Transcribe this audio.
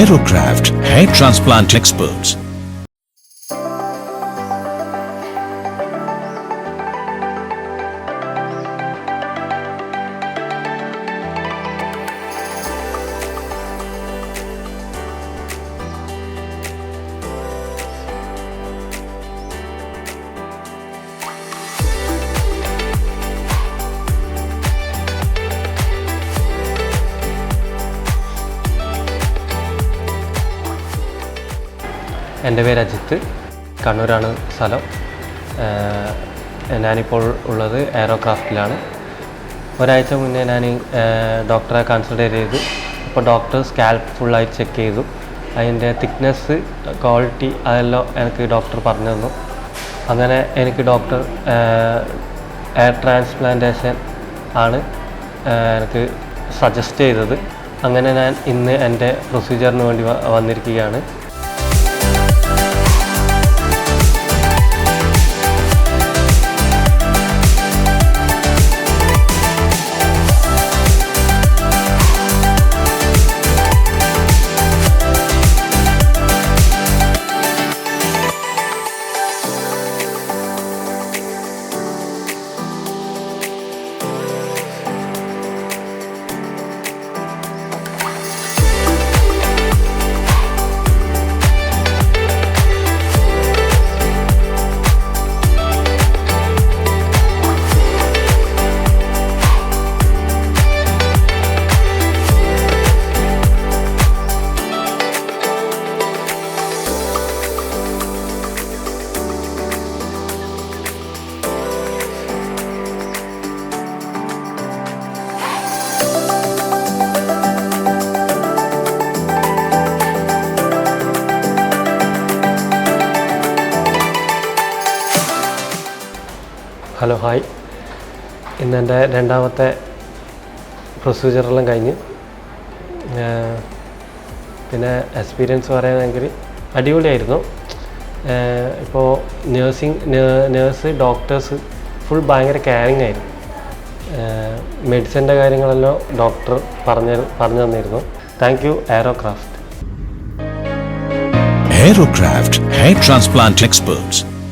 Aerocraft Hair Transplant Experts. എൻ്റെ പേര് അജിത്ത്, കണ്ണൂരാണ് സ്ഥലം. ഞാനിപ്പോൾ ഉള്ളത് എയറോക്രാഫ്റ്റിലാണ്. ഒരാഴ്ച മുന്നേ ഞാൻ ഡോക്ടറെ കൺസൾട്ട് ചെയ്തു. അപ്പോൾ ഡോക്ടർ സ്കാൽപ്പ് ഫുള്ളായിട്ട് ചെക്ക് ചെയ്തു. അതിൻ്റെ തിക്നെസ്, ക്വാളിറ്റി അതെല്ലാം എനിക്ക് ഡോക്ടർ പറഞ്ഞു തന്നു. അങ്ങനെ എനിക്ക് ഡോക്ടർ എയർ ട്രാൻസ്പ്ലാന്റേഷൻ ആണ് എനിക്ക് സജസ്റ്റ് ചെയ്തത്. അങ്ങനെ ഞാൻ ഇന്ന് എൻ്റെ പ്രൊസീജിയറിന് വേണ്ടി വന്നിരിക്കുകയാണ്. Hello, hi. ഇന്ന് എൻ്റെ രണ്ടാമത്തെ പ്രൊസീജിയറെല്ലാം കഴിഞ്ഞ്. പിന്നെ എക്സ്പീരിയൻസ് പറയുകയാണെങ്കിൽ അടിപൊളിയായിരുന്നു. ഇപ്പോൾ നേഴ്സ്, ഡോക്ടേഴ്സ് ഫുൾ ഭയങ്കര കെയറിങ് ആയിരുന്നു. മെഡിസിൻ്റെ കാര്യങ്ങളെല്ലാം ഡോക്ടർ പറഞ്ഞു തന്നിരുന്നു. Thank you Aerocraft. Aerocraft Hair Transplant Experts.